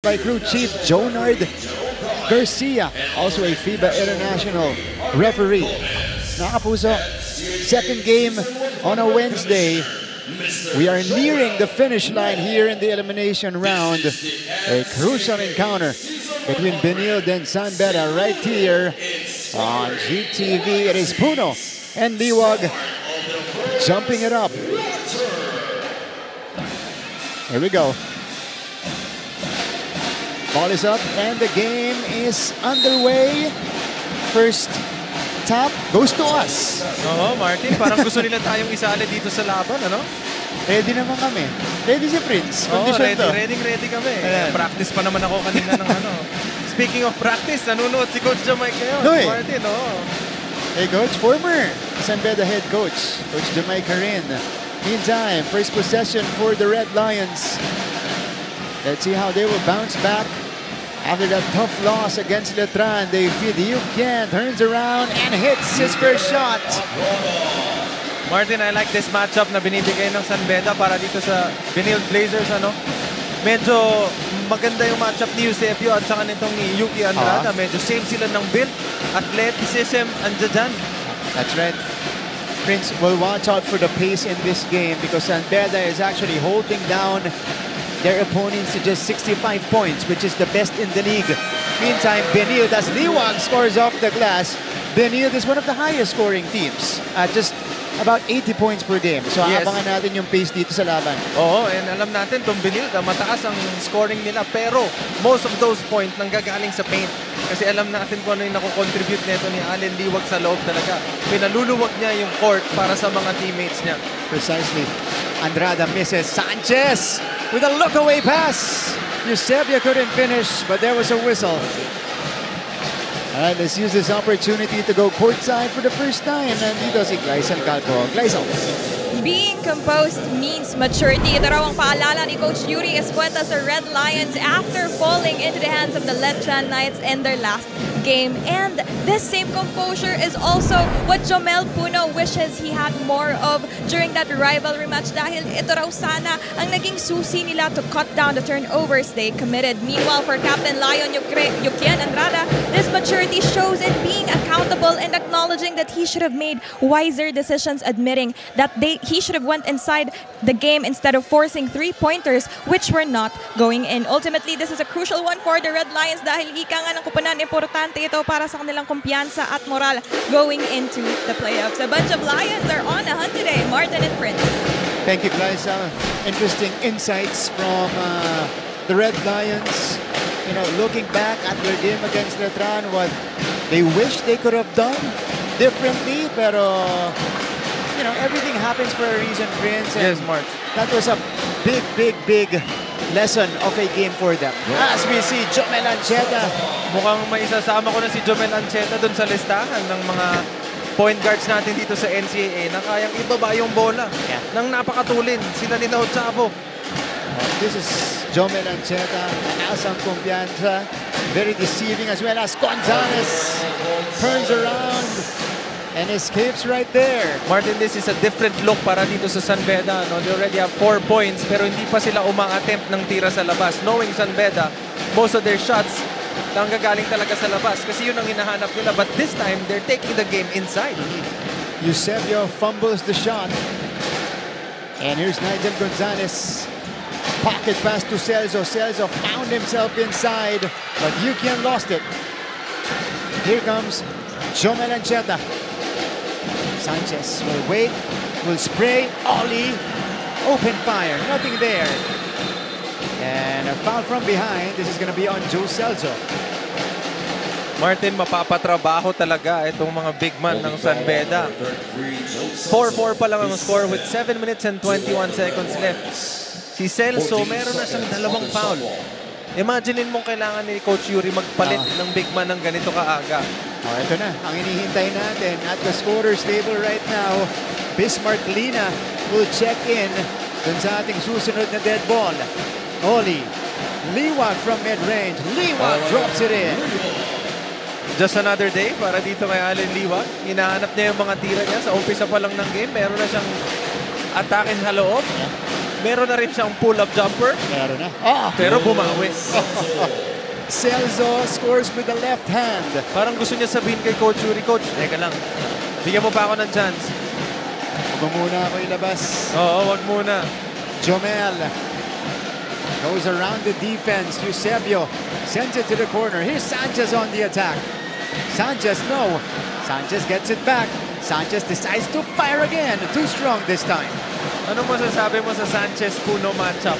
by crew chief Jonard Garcia, also a FIBA International referee. Nakapuso, second game on a Wednesday. We are nearing the finish line here in the elimination round. A crucial encounter between Benilde and San Beda right here on GTV. It is Puno and Liwag jumping it up. Here we go. Ball is up and the game is underway. First tap goes to us. Oo, Martin, parang gusto nila tayong isali dito sa laban, ano? Ready naman kami. Ready si Prince. Condition to. Ready kami. Practice pa naman ako kanina ng ano. Speaking of practice, nanonood si Coach Jamaica ngayon. Noy. Martin, oo. Hey Coach, former San Beda head coach, Coach Jamaica rin. Meantime, first possession for the Red Lions. Let's see how they will bounce back after that tough loss against Letran. They feed Yukian, turns around and hits his first shot. Martin, I like this matchup na binibigay ng San Beda para dito sa Benilde Blazers, ano? Medyo maganda yung matchup ni Eusebio at saka nitong ni Yuki Andrada. Medyo same sila ng build, athleticism, andyan dyan. That's right. Prince will watch out for the pace in this game because San Beda is actually holding down their opponents to just 65 points, which is the best in the league. Meantime, Benilde, as Liwag scores off the glass, Benilde is one of the highest scoring teams at just about 80 points per game. So abangan natin yung pace dito sa laban. Oo, and alam natin itong Benilde, mataas ang scoring nila, pero most of those points nanggagaling sa paint. Kasi alam natin kung ano yung nakukontribute nito ni Allen Liwag sa loob talaga. Pinaluluwag niya yung court para sa mga teammates niya. Precisely. Andrada misses. Sanchez with a look-away pass. Eusebio couldn't finish, but there was a whistle. All right, let's use this opportunity to go courtside for the first time. Nandito si Gleison Calco. Gleison. Being composed means maturity. Ito raw ang paalala ni Coach Yuri Espuenta sa Red Lions after falling into the hands of the Letran Knights in their last game. And this same composure is also what Jomel Puno wishes he had more of during that rivalry match dahil ito raw sana ang naging susi nila to cut down the turnovers they committed. Meanwhile, for Captain Lion Yukian Andrada, this maturity shows in being accountable and acknowledging that he should have made wiser decisions, admitting that he should have went inside the game instead of forcing three-pointers which were not going in. Ultimately, this is a crucial one for the Red Lions dahil ika nga ng kupunan, importante ito para sa kanilang kumpiyansa at moral going into the playoffs. A bunch of Lions are on a hunt today. Martin and Prince. Thank you, Gleisa. Interesting insights from the Red Lions. You know, looking back at their game against Letran, what they wish they could have done differently, pero you know, everything happens for a reason, Prince. And yes, Mark. That was a big lesson of a game for them. As we see Jomel Ancheta. Mukhang may isasama ko na si Jomel Ancheta dun sa listahan ng mga point guards natin dito sa NCAA na kayang ibaba yung bola ng napakatulin. Sila ni Nao Chavo. This is Jomel Ancheta. Asang kumpiyansa. Very deceiving as well as Gonzalez. Turns around and escapes right there. Martin, this is a different look para dito sa San Beda. No? They already have 4 points pero hindi pa sila uma-attempt ng tira sa labas. Knowing San Beda, most of their shots nanggagaling talaga sa labas kasi yun ang hinahanap nila. But this time, they're taking the game inside. Eusebio fumbles the shot. And here's Nigel Gonzalez. Pocket pass to Celso. Celso found himself inside, but Yukian lost it. Here comes Jomel Ancheta. Sanchez will wait, will spray, Ollie, open fire, nothing there. And a foul from behind. This is going to be on Joe Celso. Martin, mapapatrabaho talaga itong mga big man ng San Beda. 4-4 pa lang ang score with 7 minutes and 21 seconds left. Si Celso, meron na siyang 2 foul. Imaginein mong kailangan ni Coach Yuri magpalit ng big man ng ganito kaaga. Oh, ito na, ang hinihintay natin at the scorer's table right now. Bismarck Lina will check in dun sa ating susunod na dead ball. Oli, Liwag from mid-range. Liwag drops it in. Just another day para dito kay Allen Liwag. Hinahanap niya yung mga tira niya. Sa umpisa pa lang ng game, meron na siyang atake sa loob. Meron na rin siyang pull-up jumper, Meron na. pero bumawi. Celso scores with the left hand. Parang gusto niya sabihin kay Coach Yuri, Coach, teka lang, bigyan mo pa ako ng chance. Huwag muna ako ilabas. Oo, wag muna. Jomel goes around the defense. Eusebio sends it to the corner. Here's Sanchez on the attack. Sanchez, no. Sanchez gets it back. Sanchez decides to fire again. Too strong this time. Anong masasabi mo sa Sanchez-Puno matchup?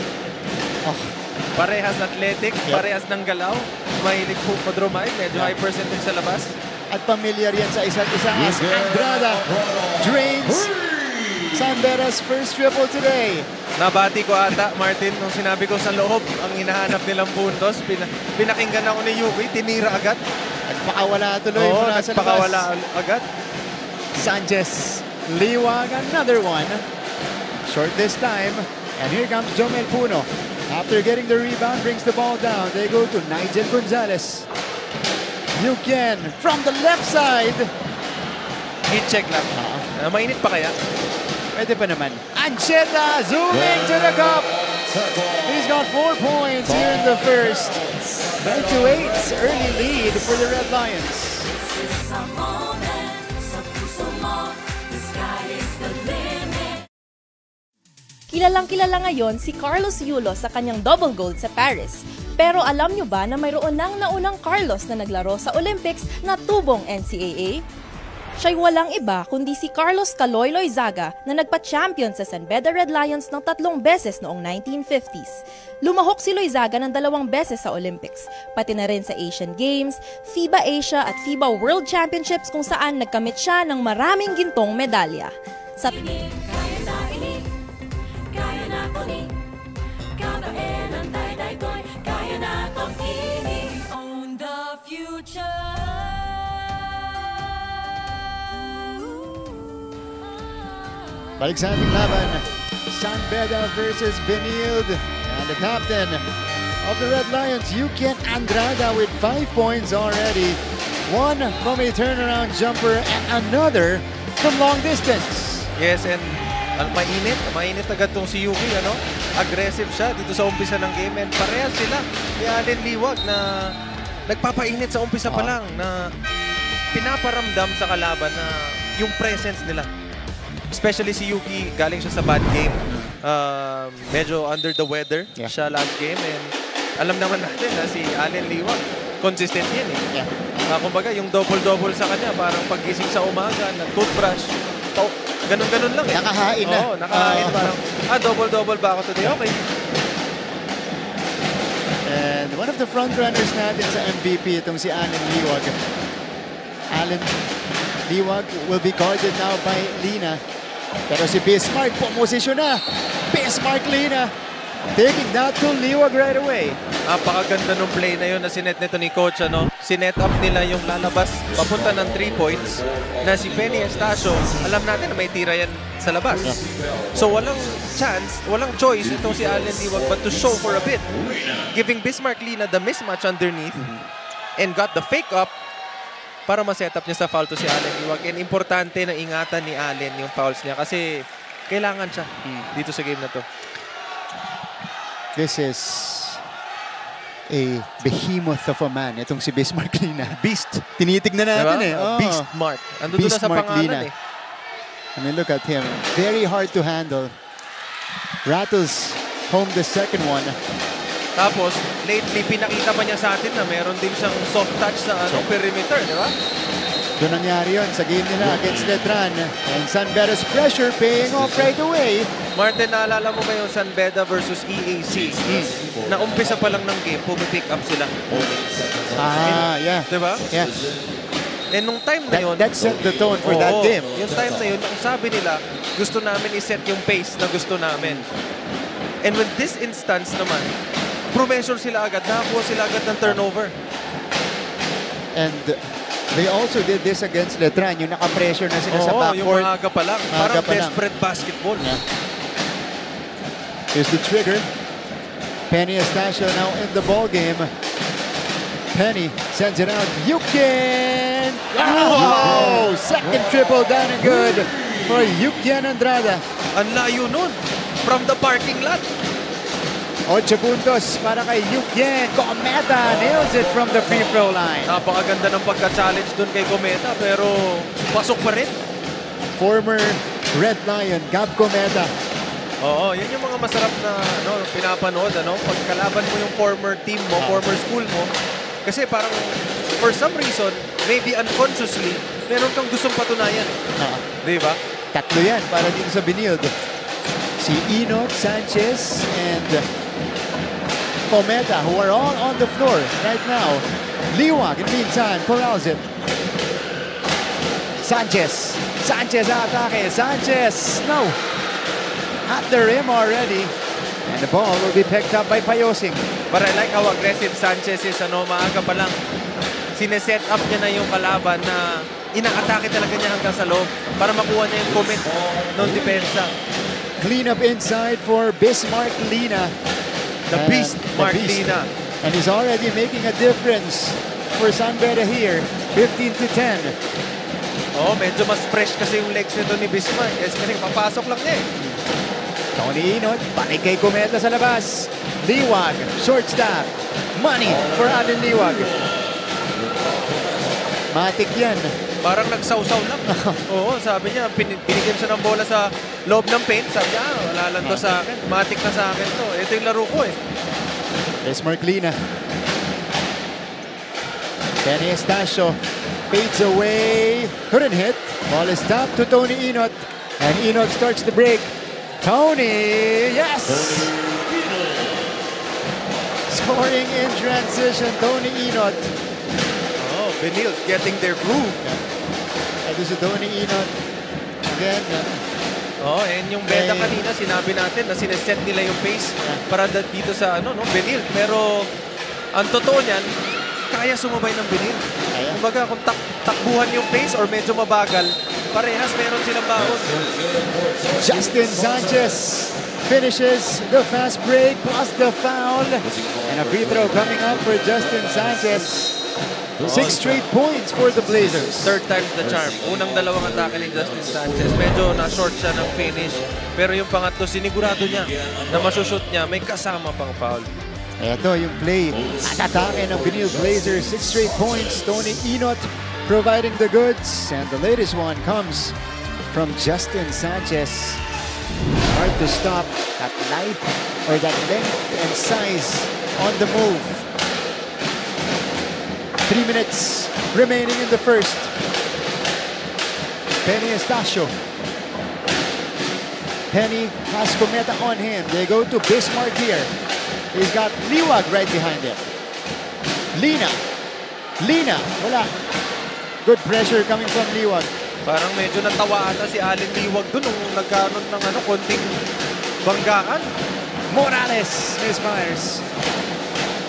Parehas athletic, parehas ng galaw. Mahilig po madromay, medyo high percentage sa labas. At pamilyar yan sa isa't isa as Andrada drains Sanbera's first triple today. Nabati ko ata, Martin, nung sinabi ko sa loob, ang hinahanap nilang puntos. Pinakinggan ako ni Yuki, tinira agad. Nagpakawala tuloy mula sa labas. Nagpakawala agad. Sanchez, Liwag, another one. Short this time. And here comes Jomel Puno. After getting the rebound, brings the ball down. They go to Nigel Gonzalez. Yuken from the left side. Hit check lang. Mainit pa kaya? Pwede pa naman. Ancheta zooming to the cup. He's got 4 points here in the first. 9-8, early lead for the Red Lions. Kilalang-kilala ngayon si Carlos Yulo sa kanyang double gold sa Paris. Pero alam nyo ba na mayroon nang naunang Carlos na naglaro sa Olympics na tubong NCAA? Siya'y walang iba kundi si Carlos Caloy Loizaga na nagpa-champion sa San Beda Red Lions ng 3 beses noong 1950s. Lumahok si Loizaga ng 2 beses sa Olympics, pati na rin sa Asian Games, FIBA Asia at FIBA World Championships kung saan nagkamit siya ng maraming gintong medalya. Sa Balik sa ating laban, San Beda versus Benilde. And the captain of the Red Lions, Yuken Andrada with 5 points already. 1 from a turnaround jumper and another from long distance. Yes, and mainit agad tong si Yuki, ano? Aggressive siya dito sa umpisa ng game and parehas sila ni Allen Liwag na nagpapainit sa umpisa pa lang na pinaparamdam sa kalaban na yung presence nila. Especially si Yuki, galing siya sa bad game. Medyo under the weather siya last game and alam naman natin na si Allen Liwag, consistent yan eh. Kumbaga yung double-double sa kanya, parang paggising sa umaga, nag-toothbrush, ganun-ganun lang eh. Nakahain na. Oo, nakahain. Parang, double-double ba ako today? Okay. And one of the frontrunners natin sa MVP, itong si Allen Liwag. Allen Liwag will be guarded now by Lina. Pero si Bismarck pumosisyon na. Bismarck Lina taking that to Liwag right away. Napakaganda ng play na yun na sinet nito ni Coach. Sinet up nila yung lalabas papunta ng 3 points na si Penny Estacio. Alam natin na may tira yan sa labas. So walang chance, walang choice itong si Allen Liwag but to show for a bit. Giving Bismarck Lina the mismatch underneath and got the fake up para ma-set up niya sa foul to si Allen Liwag. And importante na ingatan ni Allen yung fouls niya kasi kailangan siya dito sa game na to. This is a behemoth of a man. Itong si Bismarck Lina. Beast. Tinitignan natin eh. Oh. Beast Mark. Ando doon na sa pangalan Lina. Eh. I mean, look at him. Very hard to handle. Rattles home the second one. Tapos, lately, pinakita pa niya sa atin na meron din siyang soft touch sa perimeter, di ba? Doon nangyari yun sa game nila against Letran. And San Beda's pressure paying off right away. Martin, naalala mo ba yung San Beda versus EAC? Na umpisa pa lang ng game, pumipick up sila. Yeah. Di ba? Yeah. And nung time na yun, that set the tone for that game. Yung time na yun, ang sabi nila, gusto namin i-set yung pace na gusto namin. And with this instance naman, pressure sila agad, nakakuha sila agad ng turnover. And they also did this against Letran, yung naka-pressure na sila sa backcourt. Yung maaga pa lang, parang desperate basketball. Yeah. Here's the trigger. Penny Estacio now in the ball game. Penny sends it out. Yuken! Oh! Second triple down and good for Yuken Andrada. Ang layo nun. from the parking lot. 8 puntos para kay Eugene Cometa. Nails it from the free throw line. Napakaganda ng pagka-challenge dun kay Cometa, pero pasok pa rin. Former Red Lion, Gab Cometa. Oo, yan yung mga masarap na pinapanood. Pag kalaban mo yung former team mo, former school mo, kasi parang for some reason, maybe unconsciously, meron kang gustong patunayan. Di ba? Tatlo yan para dito sa Benilde. Si Enoch, Sanchez, and Cometa, who are all on the floor right now. Liwag, in the meantime, corrals it. Sanchez. Sanchez atake. Sanchez, no. At the rim already. And the ball will be picked up by Payosing. But I like how aggressive Sanchez is. Maaga pa lang, sineset up niya na yung kalaban na inaatake talaga niya hanggang sa loob para makuha niya yung commit ng depensa. Clean up inside for Bismarck Lina. The beast, Mark Lina. And he's already making a difference for San Beda here. 15-10. Oh, medyo mas fresh kasi yung legs nito ni Bismarck. Kasi papasok lang niya eh. Tony Inot, panig kay Cometa sa labas. Liwag, short stop. Money for Allen Liwag. Matik yan. Parang nagsawsaw lang. Oo, sabi niya, binigyan siya ng bola sa loob ng paint. Sabi niya, wala lang to sa akin. Matik na sa akin to. Ito yung laro ko eh. Bismarck Lina. Kenny Estacio fades away. Couldn't hit. Ball is tapped to Tony Inot. And Inot starts the break. Tony, yes! Scoring in transition, Tony Inot. Oh, Benilde getting their groove. Ito si Tony Inot. Again. Oh, and yung beda kanina, sinabi natin na sineset nila yung pace para dito sa Benilde. Pero ang totoo niyan, kaya sumabay ng Benilde. Kumbaga, kung takbuhan yung pace or medyo mabagal, parehas meron silang baon. Justin Sanchez finishes the fast break plus the foul. And a free throw coming up for Justin Sanchez. 6 straight points for the Blazers. Third time's the charm. Unang dalawang atake ni Justin Sanchez. Medyo na-short siya ng finish. Pero yung pangatlo, sinigurado niya na masushoot niya. May kasama pang foul. Ito yung play at atake ng Benilde Blazers. 6 straight points. Tony Inot providing the goods. And the latest one comes from Justin Sanchez. Hard to stop that height or that length and size on the move. 3 minutes remaining in the first. Penny Estacio. Penny has Cometa on him. They go to Bismarck here. He's got Liwag right behind him. Lina, wala. Good pressure coming from Liwag. Parang medyo natawa ata si Allen Liwag dun nung nagkaroon ng konting banggaan. Morales misfires.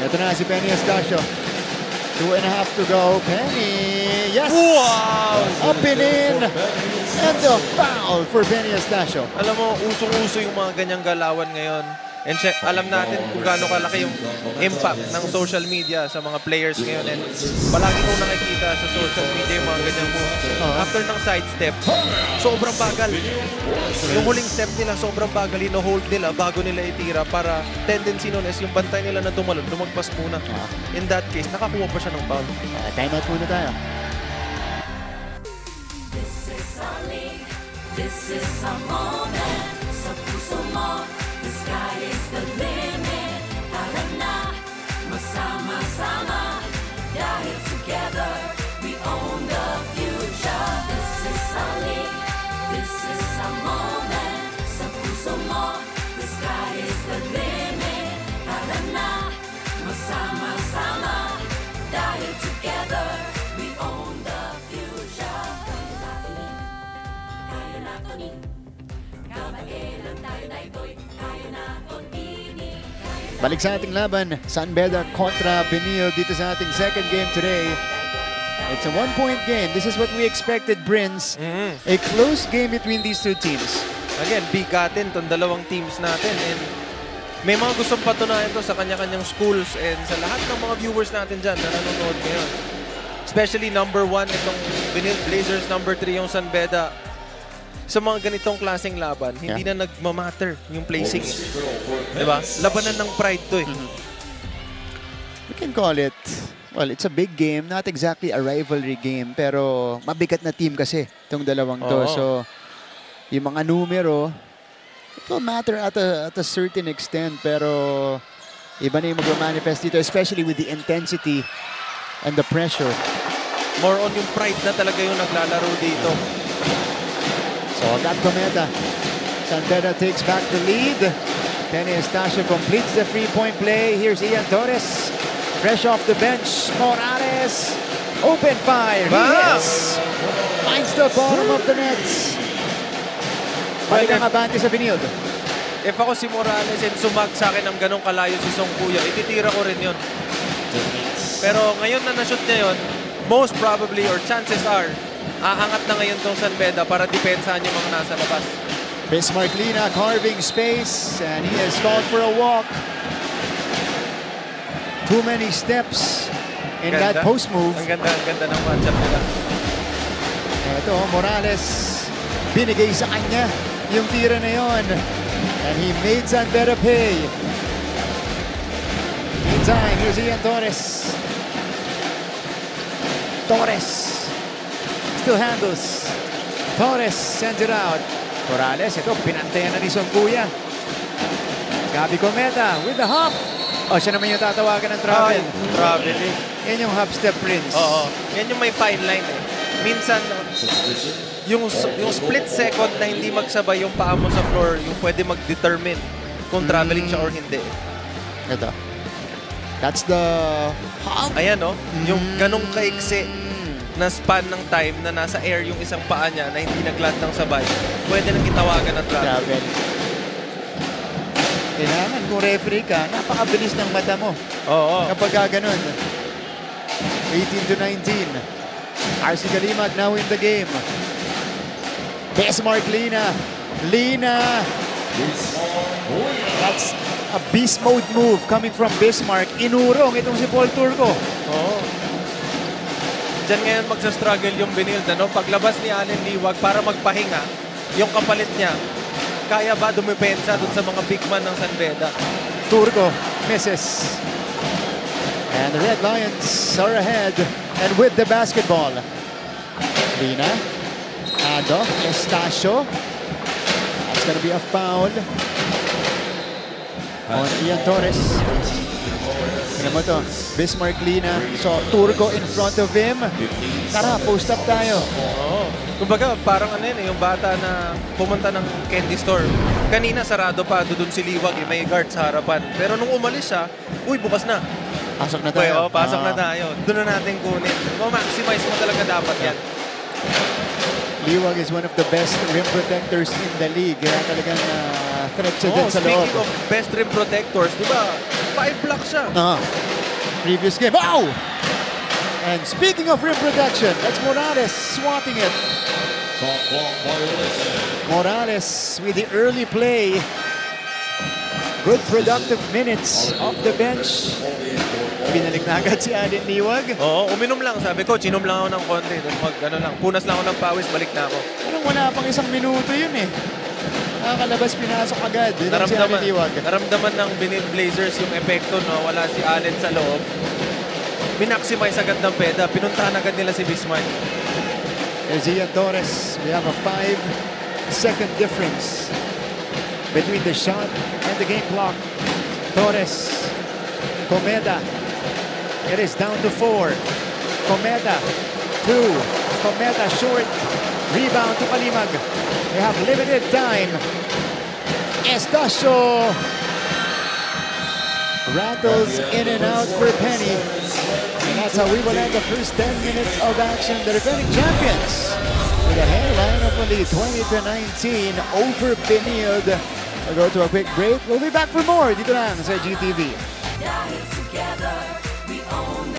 Ito na si Penny Estacio. 2.5 to go. Penny, yes! Wow! Up and in. And the foul for Penny Estacio. Alam mo, usong-uso yung mga ganyang galawan ngayon. And alam natin kung gaano kalaki yung impact ng social media sa mga players ngayon. And palagi kong nakikita sa social media yung mga ganyang moves. After ng sidestep, sobrang bagal. Yung huling step nila, sobrang bagal. Ino-hold nila bago nila itira para tendency nun is yung bantay nila na tumalon, lumagpas muna. In that case, nakakuha pa siya ng foul. Time out muna tayo. This is a moment sa puso mo. The sky is the limit. Tara na, masama-sama. Dahil together, we own the future. This is a league. This is a moment sa puso mo. The sky is the limit. Tara na, masama-sama. Dahil together, we own the future. Kaya natin ni Kabaelan tayo na ito'y kaya natin ini. Balik sa ating laban, San Beda kontra Benilde dito sa ating second game today. It's a 1-point game. This is what we expected, Brins. A close game between these two teams. Again, bigatin tong dalawang teams natin. And may mga gustong patunayan to sa kanya-kanyang schools and sa lahat ng mga viewers natin dyan na nanonood ngayon. Especially number 1 itong Benilde Blazers, number 3 yung San Beda. sa mga ganitong klaseng laban, hindi na nagmamatter yung placing. Diba? Labanan ng pride to eh. We can call it, well, it's a big game. Not exactly a rivalry game, pero mabigat na team kasi itong dalawang to. Oo. So, yung mga numero, it will matter at a certain extent, pero iba na yung mag-manifest dito, especially with the intensity and the pressure. More on yung pride na talaga yung naglalaro dito. So, that Cometa. San Pedro takes back the lead. Penny Estacio completes the three-point play. Here's Ian Torres. Fresh off the bench. Morales. Open fire. He hits. Finds the bottom of the nets. Balik ang abante sa Benilde. If ako si Morales and sumag sa akin ng ganong kalayo si Song Kuya, ititira ko rin yun. Pero ngayon na na-shoot niya yun, most probably or chances are, aangat na ngayon tong San Beda para depensahan yung mga nasa labas. Bismarck Lina carving space and he has called for a walk. Too many steps in that post move. Ang ganda ng matchup nila. Ito, Morales, binigay sa kanya yung tira na yon. And he made San Beda pay. Meantime, here's Ian Torres. Torres still handles. Torres sends it out. Morales, ito, pinantayan na ni Song Kuya. Gabi Cometa with the hop. O, siya naman yung tatawagan ng travel. Travel eh. Yan yung hop step prince. Oo. Yan yung may fine line eh. Minsan, yung split second na hindi magsabay yung paa mo sa floor, yung pwede mag-determine kung traveling siya or hindi. Ito. That's the hop. Ayan no, yung ganong kaiksi na span ng time na nasa air yung isang paa niya na hindi naglat ng sabay, pwede nang itawagan ng travel. Travel. Kailangan kung referee ka, napakabilis ng mata mo. Oo. Kapag ganun. 18-19. RC Kalimag now in the game. Bismarck Lina. Lina. That's a beast mode move coming from Bismarck. Inurong itong si Paul Turco. Oo. Diyan ngayon magsa-struggle yung Benilde, no? Paglabas ni Allen Liwag para magpahinga, yung kapalit niya, kaya ba dumipensa dun sa mga big man ng San Beda? Turco misses. And the Red Lions are ahead and with the basketball. Lina. Handoff. Estacio. That's going to be a foul on Ian Torres. Ano mo to? Bismarck Lina. So, Turco in front of him. Tara, post up tayo. Oo. Kumbaga, parang ano yun, yung bata na pumunta ng candy store. Kanina, sarado pa doon si Liwag, may guard sa harapan. Pero nung umalis siya, uy, bukas na. Pasok na tayo. Pasok na tayo. Doon na natin kunin. Maximize mo talaga dapat yan. Liwag is one of the best rim protectors in the league. Kaya talagang threat siya dun sa loob. Speaking of best rim protectors, di ba? 5 blocks siya. Previous game. Wow! And speaking of rim protection, that's Morales swatting it. Morales with the early play. Good productive minutes off the bench. Binalik na agad si Allen Liwag. Oo, uminom lang. Sabi ko, chinom lang ako ng konti. Punas lang ako ng pawis, balik na ako. Parang wala pang isang minuto yun eh. Nakakalabas, pinasok agad. Si Allen Liwag. Naramdaman ng Benilde Blazers yung epekto, no? Wala si Allen sa loob. Minaximize agad ng Beda. Pinuntahan agad nila si Bismarck. There's Ian Torres. We have a 5-second difference between the shot and the game clock. Torres. Cometa. It is down to 4. Cometa. 2. Cometa short. Rebound to Kalimag. They have limited time. Estacio rattles in and out for Penny. And that's how we will end the first 10 minutes of action. The defending champions with a headline of only 20-19 over Benilde. We'll go to a quick break. We'll be back for more dito lang sa GTV. Dahil together